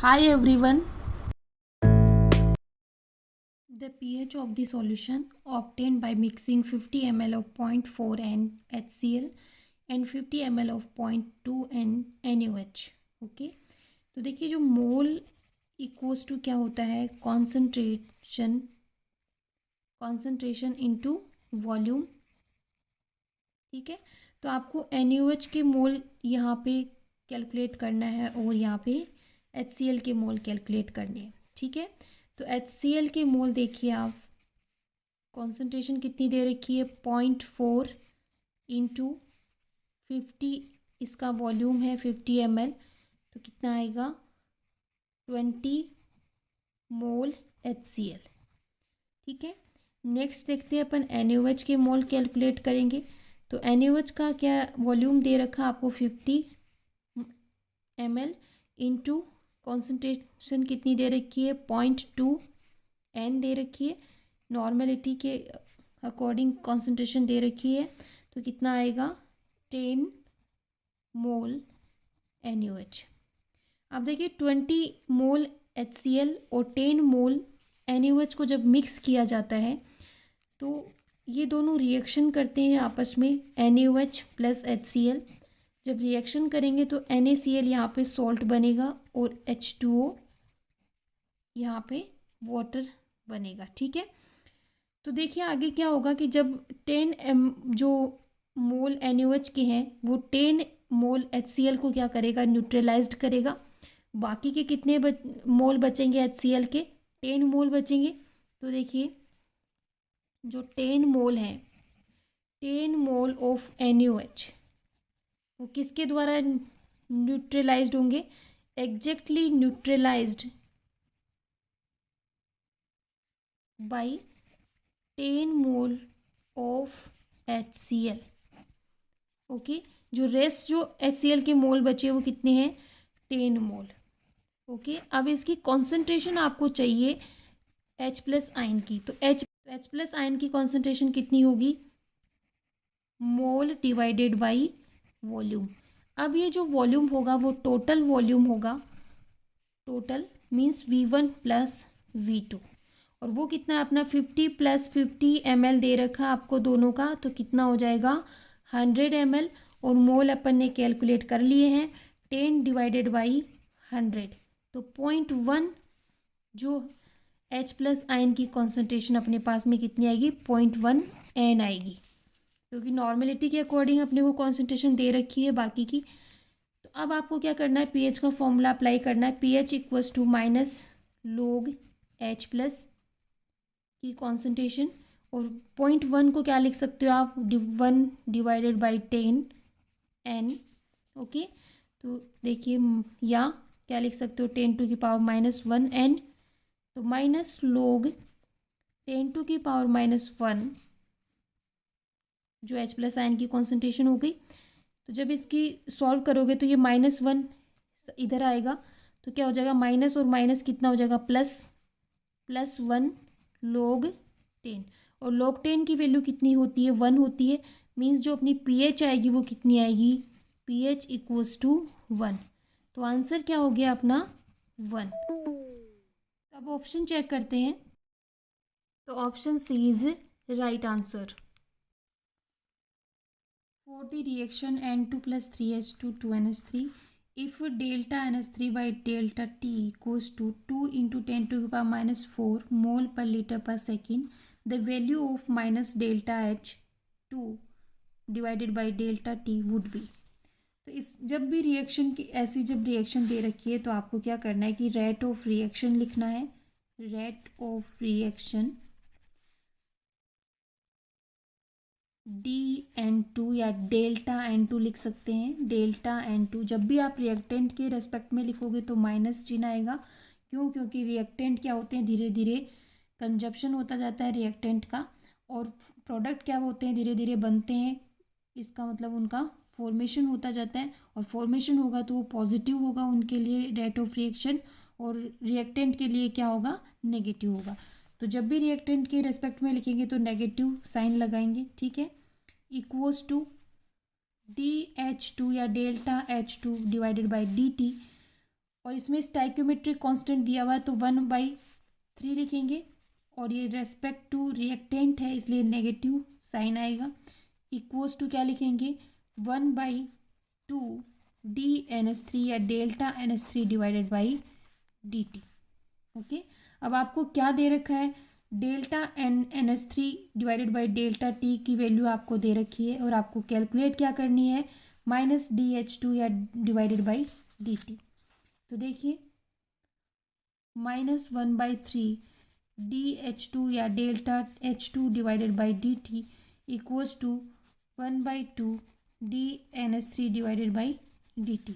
Hi everyone. The pH of the solution obtained by mixing 50 ml of 0.4 N HCl and 50 ml of 0.2 N NaOH. Okay, तो देखिए जो मोल equals to क्या होता है, concentration into volume. ठीक है, तो आपको NaOH के मोल यहाँ पे कैलकुलेट करना है और यहाँ पे HCl के मोल कैलकुलेट करने हैं। ठीक है, तो HCl के मोल देखिए आप, कॉन्सेंट्रेशन कितनी दे रखी है 0.4 इंटू 50, इसका वॉल्यूम है 50 ml, तो कितना आएगा 20 मोल HCl। ठीक है, नेक्स्ट देखते हैं अपन NaOH के मोल कैलकुलेट करेंगे। तो NaOH का क्या वॉल्यूम दे रखा आपको 50 ml इंटू कॉन्सेंट्रेशन कितनी दे रखी है 0.2 N दे रखी है, नॉर्मेलिटी के अकॉर्डिंग कॉन्सेंट्रेशन दे रखी है, तो कितना आएगा 10 मोल NaOH। अब देखिए 20 मोल HCl और 10 मोल NaOH को जब मिक्स किया जाता है तो ये दोनों रिएक्शन करते हैं आपस में, NaOH प्लस HCl। जब रिएक्शन करेंगे तो NaCl यहाँ पे सॉल्ट बनेगा और H2O यहाँ पे वाटर बनेगा। ठीक है, तो देखिए आगे क्या होगा कि जब 10 जो मोल NaOH के हैं वो 10 मोल HCl को क्या करेगा, न्यूट्रलाइज्ड करेगा। बाकी के कितने मोल बचेंगे HCl के, 10 मोल बचेंगे। तो देखिए जो 10 मोल हैं, 10 मोल ऑफ NaOH वो किसके द्वारा न्यूट्रलाइज्ड होंगे, exactly neutralised by 10 mole of HCl। Okay, जो रेस्ट जो HCl के मोल बचे वो कितने हैं 10 मोल। ओके, अब इसकी कॉन्सेंट्रेशन आपको चाहिए H प्लस आयन की, तो H प्लस आयन की कॉन्सेंट्रेशन कितनी होगी, मोल डिवाइडेड बाई वॉल्यूम। अब ये जो वॉल्यूम होगा वो टोटल वॉल्यूम होगा, total means V1 plus V2, और वो कितना है अपना 50 प्लस 50 ml दे रखा आपको दोनों का, तो कितना हो जाएगा 100 ml, और मोल अपन ने कैलकुलेट कर लिए हैं 10 डिवाइडेड बाई 100, तो 0.1 जो H प्लस आयन की कॉन्सेंट्रेशन अपने पास में कितनी आएगी 0.1 N आएगी, क्योंकि नॉर्मेलिटी के अकॉर्डिंग अपने को कॉन्सेंट्रेशन दे रखी है बाकी की। तो अब आपको क्या करना है, पीएच का फॉर्मूला अप्लाई करना है, PH equals to minus log H plus की कॉन्सेंट्रेशन, और 0.1 को क्या लिख सकते हो आप 1 डिवाइडेड बाई 10 N। ओके, तो देखिए या क्या लिख सकते हो 10 टू की पावर -1 N, तो माइनस लोग 10 टू की पावर -1 जो H प्लस आयन की कॉन्सेंट्रेशन हो गई। तो जब इसकी सॉल्व करोगे तो ये -1 इधर आएगा, तो क्या हो जाएगा माइनस और माइनस कितना हो जाएगा +1 log 10, और log 10 की वैल्यू कितनी होती है 1 होती है, मीन्स जो अपनी pH आएगी वो कितनी आएगी pH इक्वल्स टू 1, तो आंसर क्या हो गया अपना 1। अब ऑप्शन चेक करते हैं, तो option C is right answer. For the reaction N2 plus 3H2 2NH3, if delta NH3 by delta T equals to 2 into 10 to the power -4 mole per liter per second, the value of minus delta H2 divided by delta T would be। तो इस जब भी reaction की ऐसी जब reaction दे रखी है तो आपको क्या करना है कि रेट ऑफ रिएक्शन लिखना है, रेट ऑफ रिएक्शन dN2 या डेल्टा N2 लिख सकते हैं, डेल्टा N2। जब भी आप रिएक्टेंट के रेस्पेक्ट में लिखोगे तो माइनस चिन्ह आएगा, क्यों, क्योंकि रिएक्टेंट क्या होते हैं धीरे धीरे कंजप्शन होता जाता है रिएक्टेंट का, और प्रोडक्ट क्या होते हैं धीरे धीरे बनते हैं, इसका मतलब उनका फॉर्मेशन होता जाता है, और फॉर्मेशन होगा तो वो पॉजिटिव होगा उनके लिए रेट ऑफ रिएक्शन, और रिएक्टेंट के लिए क्या होगा नेगेटिव होगा। तो जब भी रिएक्टेंट के रेस्पेक्ट में लिखेंगे तो नेगेटिव साइन लगाएंगे। ठीक है, इक्वल्स टू DH2 या delta H2 divided by DT, और इसमें स्टाइक्योमेट्रिक कांस्टेंट दिया हुआ है तो 1/3 लिखेंगे, और ये रेस्पेक्ट टू रिएक्टेंट है इसलिए नेगेटिव साइन आएगा। इक्वल्स टू क्या लिखेंगे, 1/2 dNH3 या delta NH3 divided by dt। Okay, अब आपको क्या दे रखा है, delta NH3 divided by delta T की वैल्यू आपको दे रखी है, और आपको कैलकुलेट क्या करनी है, -DH2 या डिवाइडेड बाई dt। तो देखिए -1/3 DH2 या delta H2 divided by dt equals to 1/2 dNH3 divided by dt।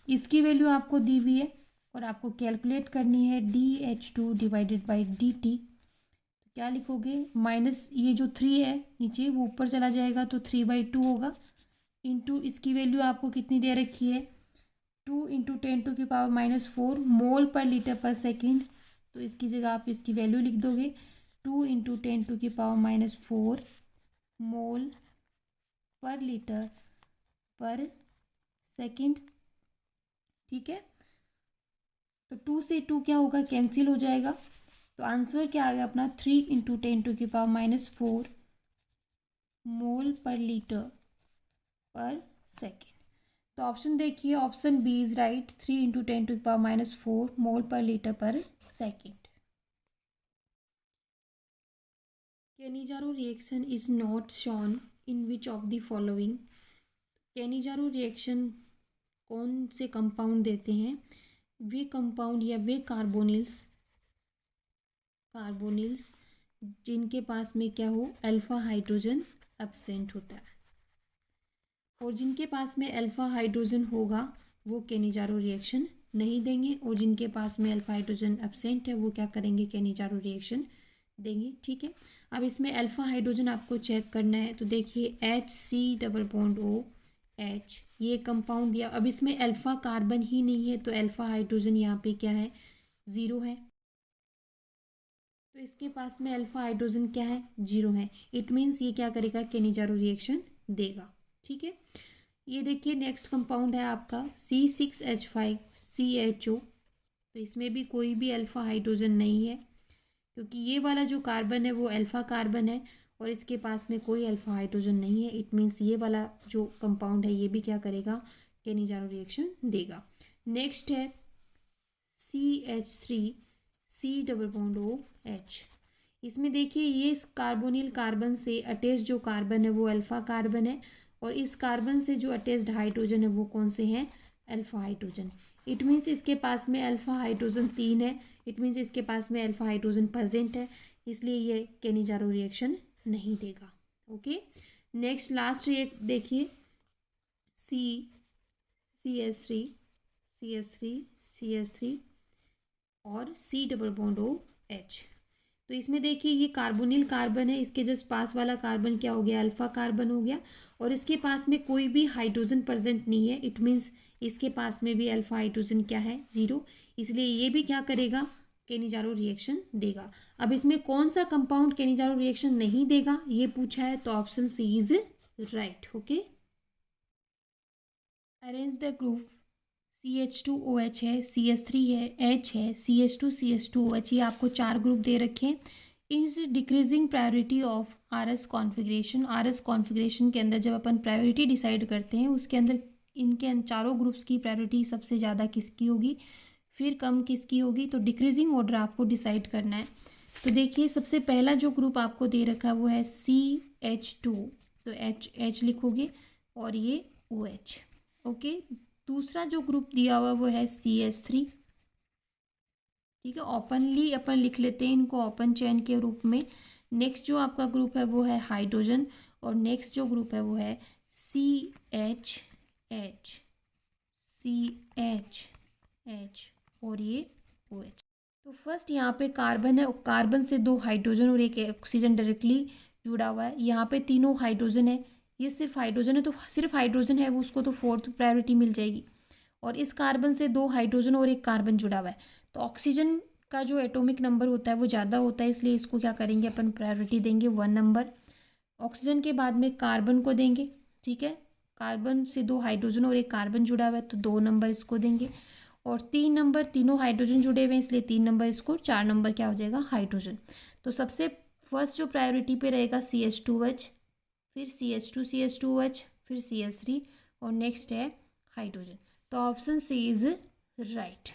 इसकी वैल्यू आपको दी हुई है और आपको कैलकुलेट करनी है DH2 डिवाइडेड बाई dt। तो क्या लिखोगे, माइनस ये जो 3 है नीचे वो ऊपर चला जाएगा तो 3/2 होगा, इंटू इसकी वैल्यू आपको कितनी दे रखी है, 2 × 10⁻⁻4 मोल पर लीटर पर सेकेंड। तो इसकी जगह आप इसकी वैल्यू लिख दोगे 2 × 10⁻⁻4 मोल पर लीटर पर सेकेंड। ठीक है, तो 2 से 2 क्या होगा, कैंसिल हो जाएगा। तो आंसर क्या आ गया अपना, 3 × 10⁻⁻4 मोल पर लीटर पर सेकेंड। तो ऑप्शन देखिए, ऑप्शन बी इज राइट, 3 × 10⁻⁻4 मोल पर लीटर पर second. Cannizzaro reaction is not shown in which of the following। Cannizzaro reaction कौन से कंपाउंड देते हैं, वे कंपाउंड या वे कार्बोनिल्स जिनके पास में क्या हो, अल्फा हाइड्रोजन एब्सेंट होता है, और जिनके पास में अल्फा हाइड्रोजन होगा वो कैनिजारो रिएक्शन नहीं देंगे, और जिनके पास में अल्फा हाइड्रोजन एब्सेंट है वो क्या करेंगे, कैनिजारो रिएक्शन देंगे। ठीक है, अब इसमें अल्फा हाइड्रोजन आपको चेक करना है। तो देखिए HC+OH ये कंपाउंड दिया, अब इसमें अल्फा कार्बन ही नहीं है तो अल्फा हाइड्रोजन यहाँ पे क्या है, 0 है। तो इसके पास में अल्फा हाइड्रोजन क्या है, 0 है। इट मीन्स ये क्या करेगा, कैनिजारो रिएक्शन देगा। ठीक है, ये देखिए नेक्स्ट कंपाउंड है आपका C6H5CHO। तो इसमें भी कोई भी अल्फा हाइड्रोजन नहीं है, क्योंकि ये वाला जो कार्बन है वो अल्फा कार्बन है और इसके पास में कोई अल्फा हाइड्रोजन नहीं है। इट मीन्स ये वाला जो कंपाउंड है ये भी क्या करेगा, कैनिजारो रिएक्शन देगा। नेक्स्ट है CH3C+OH। इसमें देखिए ये इस कार्बोनिल कार्बन से अटैच जो कार्बन है वो अल्फा कार्बन है, और इस कार्बन से जो अटैच्ड हाइड्रोजन है वो कौन से हैं, अल्फा हाइड्रोजन। इट मीन्स इसके पास में अल्फा हाइड्रोजन 3 है, इट मीन्स इसके पास में अल्फा हाइड्रोजन प्रेजेंट है, इसलिए ये कैनिजारो रिएक्शन नहीं देगा। ओके, नेक्स्ट लास्ट देखिए CH3 और C+OH। तो इसमें देखिए ये कार्बोनिल कार्बन है, इसके जस्ट पास वाला कार्बन क्या हो गया, अल्फा कार्बन हो गया, और इसके पास में कोई भी हाइड्रोजन प्रेजेंट नहीं है। इट मीन्स इसके पास में भी अल्फा हाइड्रोजन क्या है, 0, इसलिए ये भी क्या करेगा, कैनिजारो रिएक्शन देगा। अब इसमें कौन सा कंपाउंड कैनिजारो रिएक्शन नहीं देगा ये पूछा है, तो option C is right. Okay, arrange the group, CH2OH है, CH3 है, H है, CH2CH2OH, ये आपको 4 ग्रुप दे रखे हैं। Is decreasing priority of RS configuration. RS configuration के अंदर जब अपन प्रायोरिटी डिसाइड करते हैं उसके अंदर इनके चारों ग्रुप्स की प्रायोरिटी सबसे ज़्यादा किसकी होगी, फिर कम किसकी होगी, तो डिक्रीजिंग ऑर्डर आपको डिसाइड करना है। तो देखिए सबसे पहला जो ग्रुप आपको दे रखा है वो है CH2, तो H लिखोगे और ये OH। ओके, दूसरा जो ग्रुप दिया हुआ वो है CH3। ठीक है, ओपनली अपन लिख लेते हैं इनको ओपन चेन के रूप में। नेक्स्ट जो आपका ग्रुप है वो है हाइड्रोजन, और नेक्स्ट जो ग्रुप है वो है CH और ये OH। तो फर्स्ट यहाँ पे कार्बन है, कार्बन से 2 हाइड्रोजन और 1 ऑक्सीजन डायरेक्टली जुड़ा हुआ है। यहाँ पे तीनों हाइड्रोजन है, ये सिर्फ हाइड्रोजन है, तो सिर्फ हाइड्रोजन है वो उसको तो 4th प्रायोरिटी मिल जाएगी। और इस कार्बन से 2 हाइड्रोजन और 1 कार्बन जुड़ा हुआ है, तो ऑक्सीजन का जो एटॉमिक नंबर होता है वो ज़्यादा होता है, इसलिए इसको क्या करेंगे अपन, प्रायोरिटी देंगे 1 नंबर। ऑक्सीजन के बाद में कार्बन को देंगे। ठीक है, कार्बन से 2 हाइड्रोजन और 1 कार्बन जुड़ा हुआ है तो 2 नंबर इसको देंगे। और 3 नंबर तीनों हाइड्रोजन जुड़े हुए हैं, इसलिए 3 नंबर स्कोर, 4 नंबर क्या हो जाएगा हाइड्रोजन। तो सबसे फर्स्ट जो प्रायोरिटी पे रहेगा CH2H, फिर CH2CH2H, फिर CH3 और नेक्स्ट है हाइड्रोजन। तो ऑप्शन सी इज राइट।